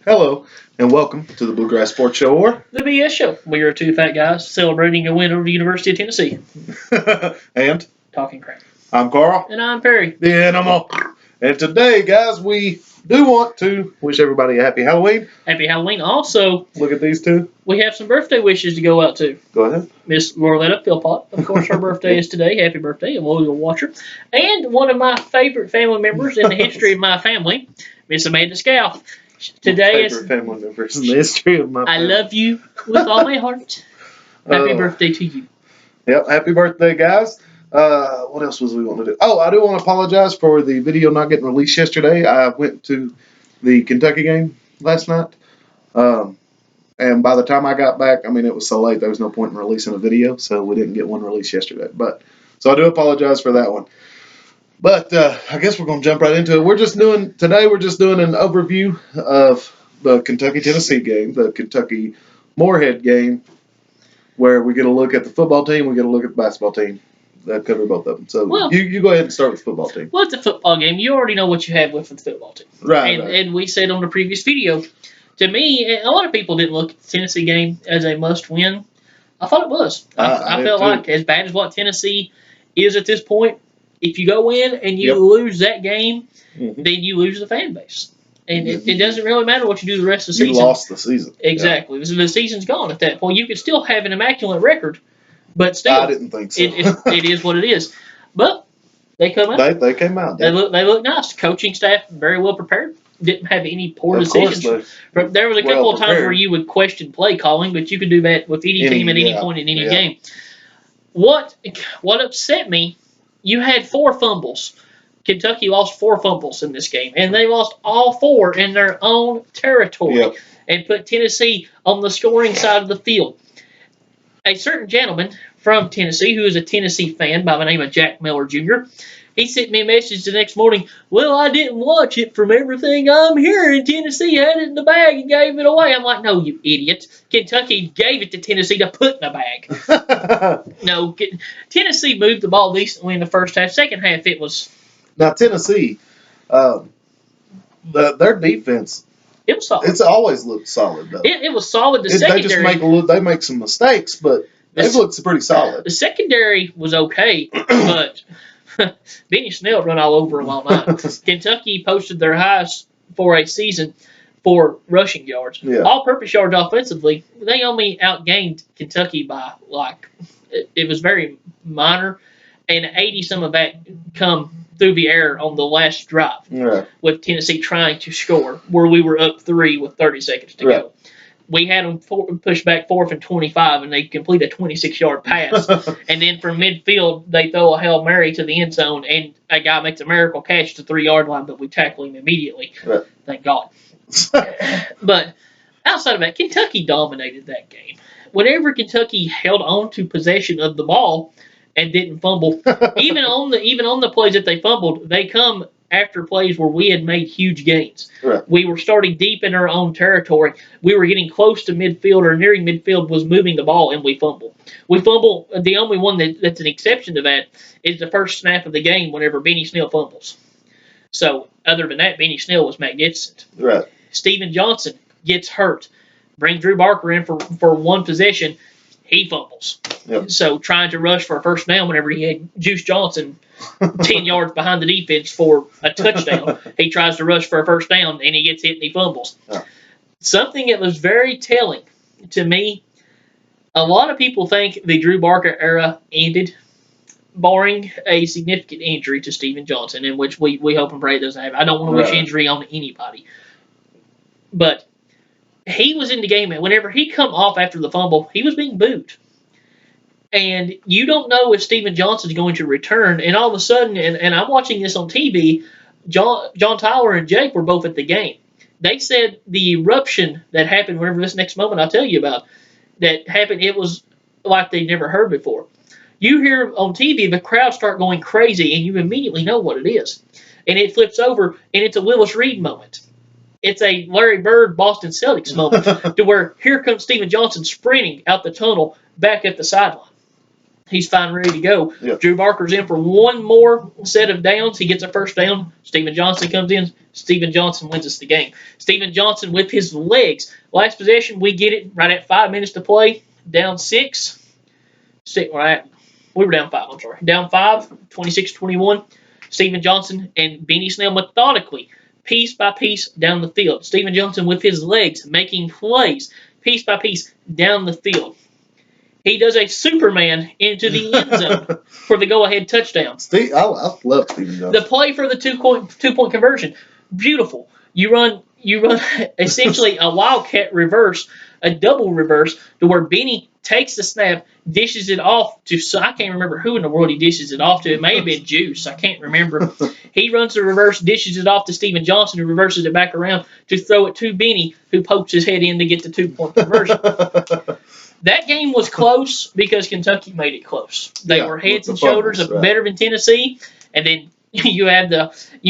Hello, and welcome to the Bluegrass Sports Show, or The BS Show. We are two fat guys celebrating a win over the University of Tennessee. and Talking crap. I'm Carl. And I'm Perry. Yeah, and I'm on. And today, guys, we do want to wish everybody a happy Halloween. Happy Halloween. Also, Look at these two. we have some birthday wishes to go out to. Go ahead. Miss Loretta Philpott. Of course, her birthday is today. Happy birthday, and we'll watch her. And one of my favorite family members in the history of my family, Miss Amanda Scow. Today is family members in the history of my family. I love you with all my heart. Happy birthday to you. Yep, happy birthday, guys. What else was we want to do? Oh, I do want to apologize for the video not getting released yesterday. I went to the Kentucky game last night. And by the time I got back, it was so late, there was no point in releasing a video, so we didn't get one released yesterday. So I do apologize for that one. But I guess we're going to jump right into it. We're just doing an overview of the Kentucky-Tennessee game, the Kentucky Morehead game, where we get a look at the football team, we get a look at the basketball team. That cover both of them. So you go ahead and start with the football team. Well, it's a football game. You already know what you have with the football team. Right. And we said on the previous video, to me, a lot of people didn't look at the Tennessee game as a must-win. I thought it was. I felt like as bad as what Tennessee is at this point, if you go in and you lose that game, then you lose the fan base. And it doesn't really matter what you do the rest of the season. You lost the season. Exactly. Yeah. The season's gone at that point. You could still have an immaculate record, but still. I didn't think so. It is what it is. But they come out. They came out. They look nice. Coaching staff very well prepared. Didn't have any poor decisions. But there was a couple of times where you would question play calling, but you could do that with any team at any point in any game. What upset me, you had 4 fumbles. Kentucky lost 4 fumbles in this game, and they lost all 4 in their own territory and put Tennessee on the scoring side of the field. A certain gentleman from Tennessee, who is a Tennessee fan by the name of Jack Miller Jr., he sent me a message the next morning. Well, I didn't watch it. From everything I'm hearing, Tennessee had it in the bag and gave it away. I'm like, no, you idiot. Kentucky gave it to Tennessee to put in the bag. No, Tennessee moved the ball decently in the first half. Second half, it was... Now, Tennessee, their defense... It was solid. It's always looked solid, though. It was solid. The secondary... They make some mistakes, but they've looked pretty solid. The secondary was okay, but... Benny Snell run all over them all night. Kentucky posted their highest for a season for rushing yards. Yeah. All-purpose yards offensively, they only outgained Kentucky by, it was very minor, and 80-some of that come through the air on the last drive with Tennessee trying to score, where we were up 3 with 30 seconds to go. We had them push back 4th and 25, and they complete a 26-yard pass. And then from midfield, they throw a Hail Mary to the end zone, and a guy makes a miracle catch to the 3-yard line, but we tackle him immediately. Right. Thank God. But outside of that, Kentucky dominated that game. Whenever Kentucky held on to possession of the ball and didn't fumble, even on the plays that they fumbled, they come after plays where we had made huge gains. Right. We were starting deep in our own territory. We were getting close to midfield or nearing midfield, was moving the ball, and we fumbled. The only one that's an exception to that is the first snap of the game whenever Benny Snell fumbles. So, other than that, Benny Snell was magnificent. Right. Steven Johnson gets hurt. Bring Drew Barker in for one possession. He fumbles. Yep. So, trying to rush for a first down whenever he had Juice Johnson 10 yards behind the defense for a touchdown. He tries to rush for a first down, and he gets hit and he fumbles. Oh. Something that was very telling to me, a lot of people think the Drew Barker era ended, barring a significant injury to Steven Johnson, in which we hope and pray it doesn't happen. I don't want to wish injury on anybody. But he was in the game, and whenever he come off after the fumble, he was being booed. And you don't know if Steven Johnson is going to return. And all of a sudden, and I'm watching this on TV, John Tyler and Jake were both at the game. They said the eruption that happened whenever this next moment I'll tell you about, that happened, it was like they never heard before. You hear on TV the crowd start going crazy, and you immediately know what it is. And it flips over, and it's a Willis Reed moment. It's a Larry Bird Boston Celtics moment to where here comes Steven Johnson sprinting out the tunnel back at the sideline. he's fine, ready to go. Yep. Drew Barker's in for one more set of downs. He gets a first down. Stephen Johnson comes in. Stephen Johnson wins us the game. Stephen Johnson with his legs. Last possession, we get it right at 5 minutes to play. Down 6. We were down 5, I'm sorry. Down 5, 26-21. Stephen Johnson and Beanie Snell methodically, piece by piece, down the field. Stephen Johnson with his legs making plays, piece by piece, down the field. He does a Superman into the end zone for the go-ahead touchdown. I love Stephen Johnson. The play for the two-point conversion, beautiful. You run essentially a wildcat reverse, a double reverse, to where Benny takes the snap, dishes it off to, so I can't remember who in the world he dishes it off to. It may have been Juice. I can't remember. He runs the reverse, dishes it off to Stephen Johnson, who reverses it back around to throw it to Benny, who pokes his head in to get the 2-point conversion. That game was close because Kentucky made it close. They were heads and shoulders better than Tennessee, and then you have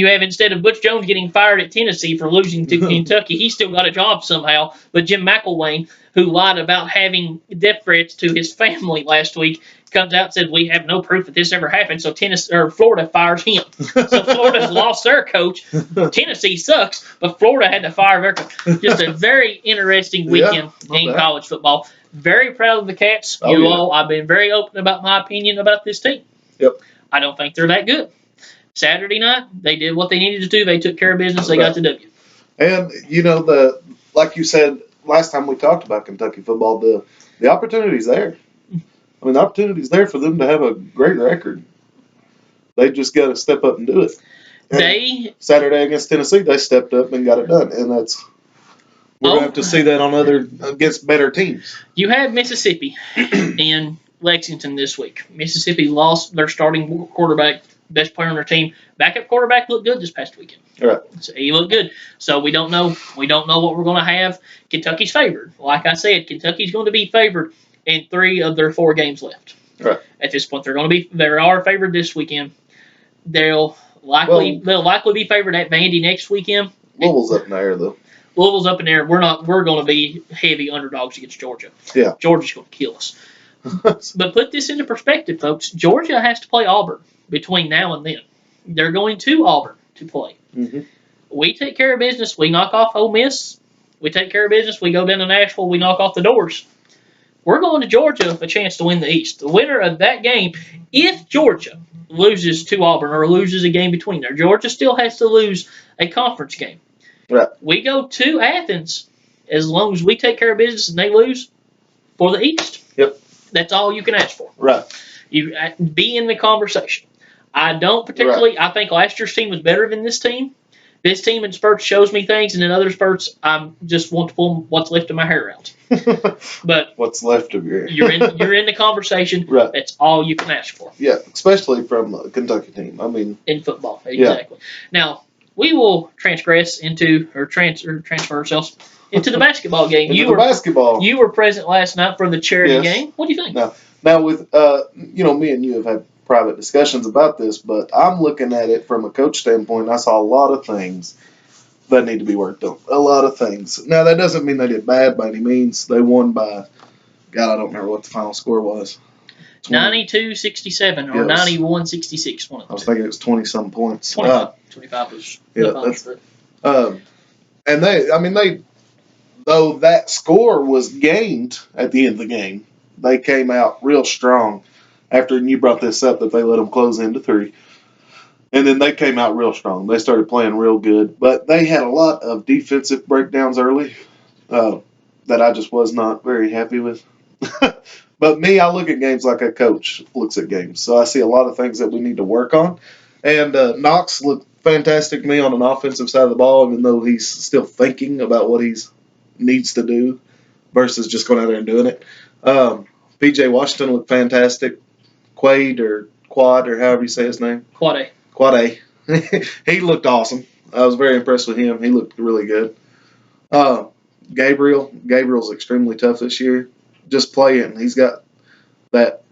instead of Butch Jones getting fired at Tennessee for losing to Kentucky, he still got a job somehow. But Jim McElwain, who lied about having death threats to his family last week, comes out and said, we have no proof that this ever happened. So Florida fires him. So Florida's lost their coach. Tennessee sucks, but Florida had to fire their coach. Just a very interesting weekend in college football. Very proud of the Cats. I've been very open about my opinion about this team. Yep. I don't think they're that good. Saturday night, they did what they needed to do. They took care of business. They got the W. And, like you said last time we talked about Kentucky football, the opportunity's there. I mean, the opportunity's there for them to have a great record. They just got to step up and do it. And Saturday against Tennessee, they stepped up and got it done. And we're going to have to see that against better teams. You have Mississippi in Lexington this week. Mississippi lost their starting quarterback, best player on their team. Backup quarterback looked good this past weekend. Right. So he looked good. So we don't know what we're going to have. Kentucky's favored. Like I said, Kentucky's going to be favored in 3 of their 4 games left. Right. At this point, they are favored this weekend. They'll likely be favored at Vandy next weekend. Louisville's up in the air though. Louisville's up in there. We're going to be heavy underdogs against Georgia. Yeah. Georgia's going to kill us. But put this into perspective, folks. Georgia has to play Auburn between now and then. They're going to Auburn to play. Mm-hmm. We take care of business. We knock off Ole Miss. We take care of business. We go down to Nashville. We knock off the doors. We're going to Georgia with a chance to win the East. The winner of that game, if Georgia loses to Auburn or loses a game between there, Georgia still has to lose a conference game. Right. We go to Athens as long as we take care of business and they lose for the East. Yep. That's all you can ask for. Right. You be in the conversation. I don't particularly. Right. I think last year's team was better than this team. This team in spurts shows me things, and in other spurts, I just want to pull what's left of my hair out. But what's left of your hair? you're in the conversation. Right. That's all you can ask for. Yeah, especially from a Kentucky team. I mean, in football, exactly. Yeah. Now we will transfer ourselves into the basketball game. You were present last night for the charity game. What do you think? Now with me and you have had private discussions about this, but I'm looking at it from a coach standpoint. I saw a lot of things that need to be worked on. A lot of things. Now that doesn't mean they did bad by any means. They won by, God, I don't remember what the final score was. 92-67 or 91-66. I was thinking it was 20-some points. 25 was the final. And they, though that score was gained at the end of the game, they came out real strong. After you brought this up, that they let them close into 3. And then they came out real strong. They started playing real good. But they had a lot of defensive breakdowns early that I just was not very happy with. But me, I look at games like a coach looks at games. So I see a lot of things that we need to work on. And Knox looked fantastic to me on an offensive side of the ball, even though he's still thinking about what he needs to do versus just going out there and doing it. P.J. Washington looked fantastic. Quade or Quad or however you say his name. Quade. He looked awesome. I was very impressed with him. He looked really good. Gabriel's extremely tough this year. Just playing. He's got that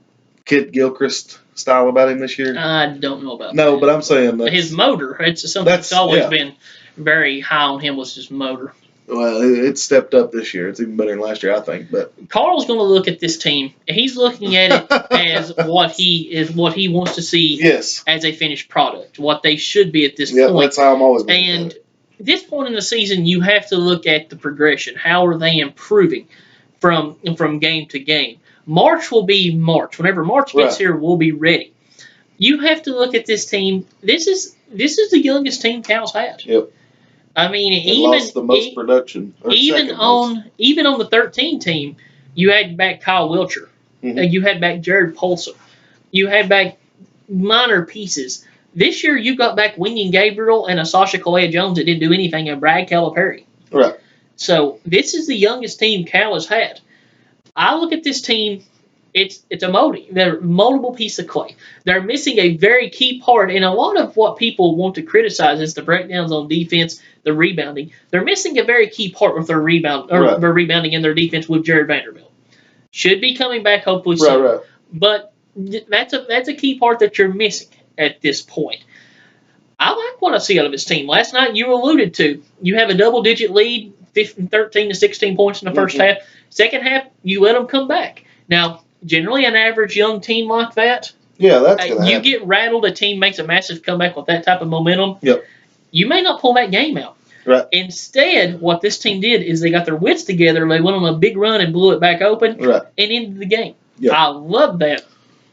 Kid Gilchrist style about him this year. I don't know about that. No, but I'm saying that his motor. It's something that's always been very high on him was his motor. Well, it's stepped up this year. It's even better than last year, I think. But Carl's going to look at this team. He's looking at it as what he wants to see yes, as a finished product, what they should be at this yeah, point. that's how I'm always looking And at it. at this point in the season, you have to look at the progression. How are they improving from game to game? March will be March. Whenever March gets here, we'll be ready. You have to look at this team. This is the youngest team Cal's had. Yep. I mean, It lost the most production. Even on the 13 team, you had back Kyle Wilcher. Mm-hmm. You had back Jared Polson. You had back minor pieces. This year, you got back Winging Gabriel and a Sasha Kalea-Jones that didn't do anything, and Brad Calipari. Right. So this is the youngest team Cal has had. I look at this team. It's a molding. They're a moldable piece of clay. They're missing a very key part, and a lot of what people want to criticize is the breakdowns on defense, the rebounding. They're missing a very key part with their their rebounding and their defense with Jared Vanderbilt. Should be coming back hopefully soon. Right. But that's a key part that you're missing at this point. I like what I see out of his team. Last night you alluded to, you have a double-digit lead, 13 to 16 points in the first half. Second half, you let them come back. Now, generally, an average young team like that, that's you get rattled. A team makes a massive comeback with that type of momentum. Yep. You may not pull that game out. Right. Instead, what this team did is they got their wits together. They went on a big run and blew it back open and ended the game. Yep. I love that,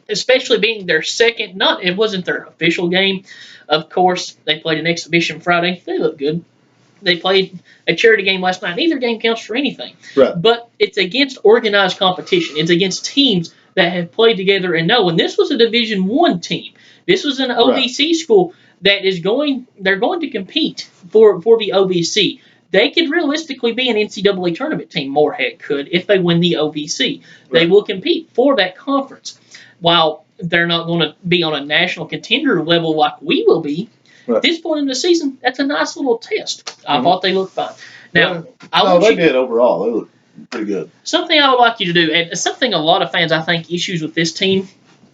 especially being their second. It wasn't their official game. Of course, they played an exhibition Friday. They looked good. They played a charity game last night. Neither game counts for anything. Right. But it's against organized competition. It's against teams that have played together and know. And this was a Division I team. This was an OVC school that they're going to compete for the OVC. They could realistically be an NCAA tournament team. Morehead could if they win the OVC. They will compete for that conference. While they're not going to be on a national contender level like we will be, at this point in the season, that's a nice little test. I thought they looked fine. Now, they did overall. They looked pretty good. Something I would like you to do, and something a lot of fans, I think, issues with this team,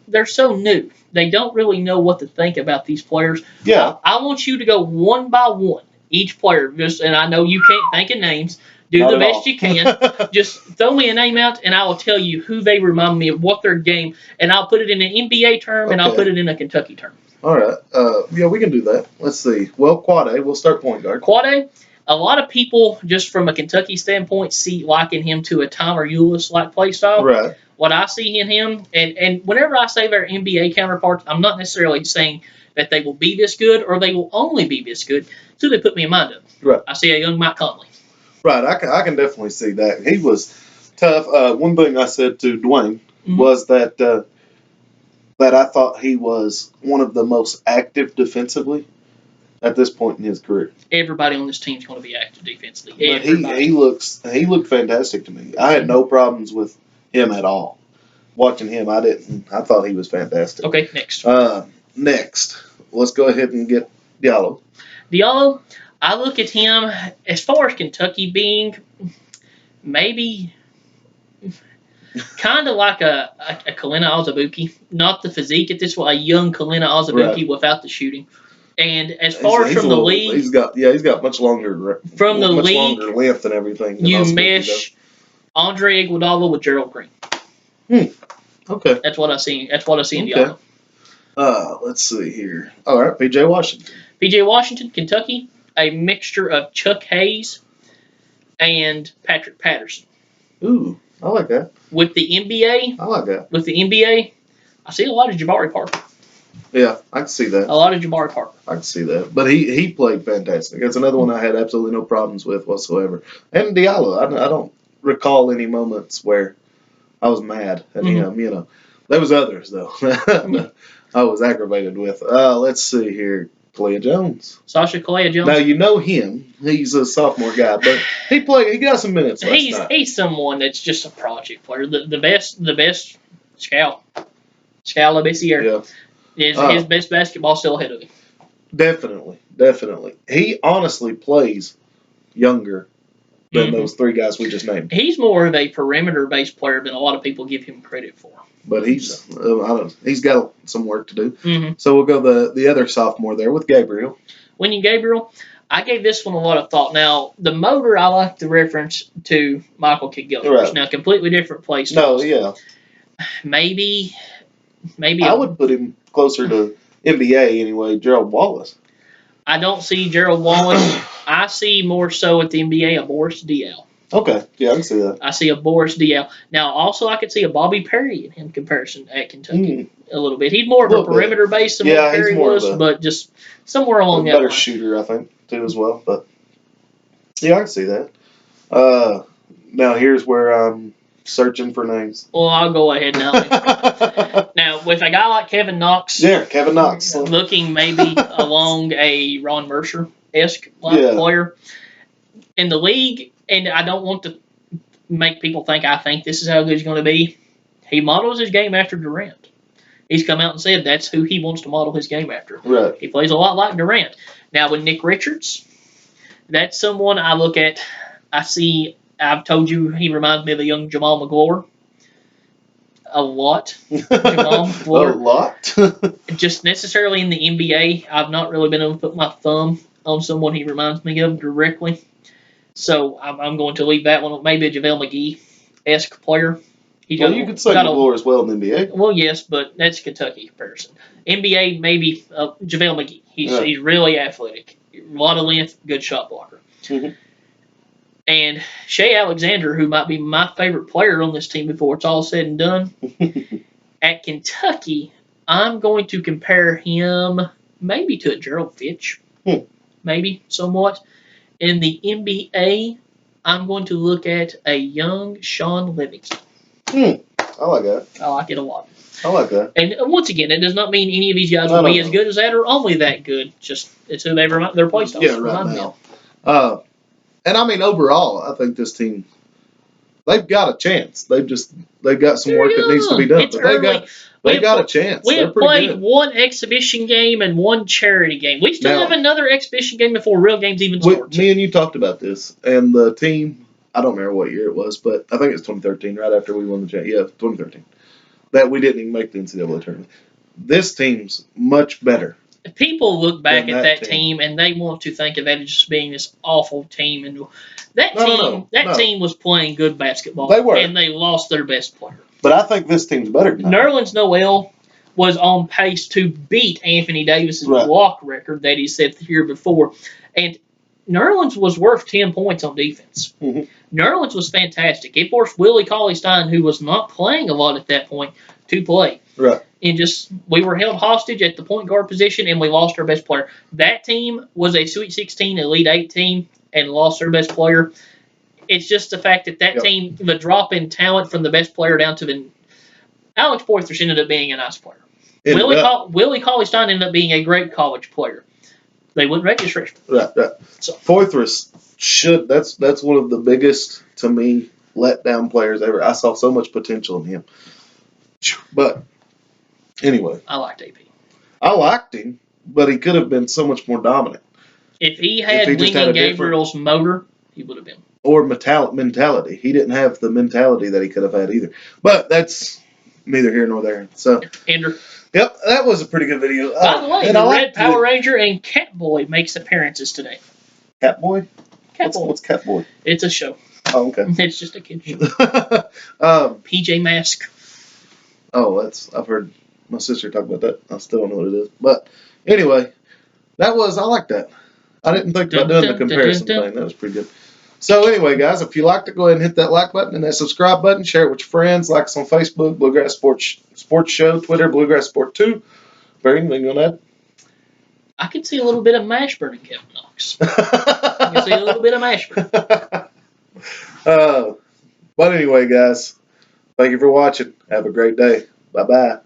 they're so new. They don't really know what to think about these players. Yeah. I want you to go one by one, each player. And I know you can't think of names. Do Not the best you can. Just throw me a name out, and I will tell you who they remind me of, what their game, and I'll put it in an NBA term, and I'll put it in a Kentucky term. All right. We can do that. Let's see. Well, Quade, we'll start point guard. Quade, a lot of people, just from a Kentucky standpoint, liken him to a Tyler Ulis-like play style. Right. What I see in him, and whenever I say their NBA counterparts, I'm not necessarily saying that they will be this good or they will only be this good. So they put me in mind of. Right. I see a young Mike Conley. Right. I can definitely see that. He was tough. One thing I said to Dwayne was that I thought he was one of the most active defensively at this point in his career. Everybody on this team is going to be active defensively. But he looked fantastic to me. I had no problems with him at all. Watching him, I thought he was fantastic. Okay, next. Next, let's go ahead and get Diallo. Diallo, I look at him as far as Kentucky being maybe kind of like a Kalina Azubuike, not the physique at this point, a young Kalina Azubuike without the shooting. And as far as from the league, he's got much longer longer length and everything. You mesh Andre Iguodala with Gerald Green. Okay. That's what I see. That's what I see in Diallo. Let's see here. All right, P.J. Washington. P.J. Washington, Kentucky, a mixture of Chuck Hayes and Patrick Patterson. Ooh, I like that. With the NBA, I like that. With the NBA, I see a lot of Jabari Parker. Yeah, I can see that. A lot of Jabari Parker. I can see that. But he played fantastic. That's another one I had absolutely no problems with whatsoever. And Diallo, I don't recall any moments where I was mad at him. You know, there was others though. I was aggravated with. Let's see here. Kalea-Jones. Sasha Kalea-Jones. Now you know him. He's a sophomore guy, but he got some minutes last night. He's someone that's just a project player. The best scout of this year. Yeah. His best basketball still ahead of him. Definitely. He honestly plays younger than those three guys we just named. He's more of a perimeter-based player than a lot of people give him credit for. But he's got some work to do. So we'll go the other sophomore there with Gabriel. Winging Gabriel, I gave this one a lot of thought. Now, the motor, I like the reference to Michael Kidd Gilchrist. Right. Now, completely different play No, styles. yeah. Maybe I would put him closer to NBA anyway, Gerald Wallace. I don't see Gerald Wallace. I see more so at the NBA a Boris Diaw. Okay, yeah, I can see that. I see a Boris Diaw. Now, also, I could see a Bobby Perry in comparison at Kentucky a little bit. He's more of a perimeter base than what Perry was, but just somewhere along that line. Better shooter, I think, too, as well. But yeah, I can see that. Now here's where I'm searching for names. Well, I'll go ahead now. Now, with a guy like Kevin Knox, Kevin Knox, looking maybe along a Ron Mercer-esque player in the league, and I don't want to make people think I think this is how good he's going to be. He models his game after Durant. He's come out and said that's who he wants to model his game after. Right. He plays a lot like Durant. Now, with Nick Richards, that's someone I look at. I've told you he reminds me of a young Jamal McGlory. A lot. Jamal McGlory. A lot? Just necessarily in the NBA, I've not really been able to put my thumb on someone he reminds me of directly. So I'm going to leave that one. Maybe a JaVale McGee-esque player. You could say McGlory as well in the NBA. Well, yes, but that's Kentucky comparison. NBA, maybe JaVale McGee. He's really athletic. A lot of length, good shot blocker. Mm-hmm. And Shea Alexander, who might be my favorite player on this team before it's all said and done, at Kentucky, I'm going to compare him maybe to a Gerald Fitch. Maybe, somewhat. In the NBA, I'm going to look at a young Sean Livingston. I like that. I like it a lot. I like that. And once again, it does not mean any of these guys will be as good as that or only that good. Just it's who their play styles remind me of. And I mean, overall, I think this team, they've got a chance. They've got some work that needs to be done. It's early. They got a chance. We have played one exhibition game and one charity game. We still have another exhibition game before real games even start. Me and you talked about this, and the team, I don't remember what year it was, but I think it was 2013, right after we won the championship. Yeah, 2013. That we didn't even make the NCAA tournament. This team's much better. People look back at that team and they want to think of that as just being this awful team. And that team was playing good basketball. They were. And they lost their best player. But I think this team's better than that. Nerlens Noel was on pace to beat Anthony Davis's block record that he set the year before. And Nerlens was worth 10 points on defense. Mm-hmm. Nerlens was fantastic. It forced Willie Cauley-Stein, who was not playing a lot at that point, to play. Right. And we were held hostage at the point guard position, and we lost our best player. That team was a Sweet 16, Elite 8 team, and lost their best player. It's just the fact that team, the drop in talent from the best player down to Alex Poythress ended up being a nice player. Willie Cauley-Stein ended up being a great college player. They wouldn't rate his freshman. Right. So Poythress that's one of the biggest, to me, letdown players ever. I saw so much potential in him. But anyway. I liked AP. I liked him, but he could have been so much more dominant. If he had Wenyen Gabriel's motor, he would have been. Or mentality. He didn't have the mentality that he could have had either. But that's neither here nor there. So, Ender. Yep, that was a pretty good video. By the way, the Red Power Ranger and Catboy makes appearances today. Catboy? Catboy. What's Catboy? It's a show. Oh, okay. It's just a kid's show. PJ Mask. Oh, I've heard my sister talk about that. I still don't know what it is. But anyway, I like that. I didn't think about doing the comparison thing. That was pretty good. So anyway, guys, if you liked it, go ahead and hit that like button and that subscribe button. Share it with your friends. Like us on Facebook, Bluegrass Sports Show, Twitter, Bluegrass Sport 2. Barry, anything on that? I can see a little bit of Mashburn in Kevin Knox. I can see a little bit of Mashburn. But anyway, guys, thank you for watching. Have a great day. Bye-bye.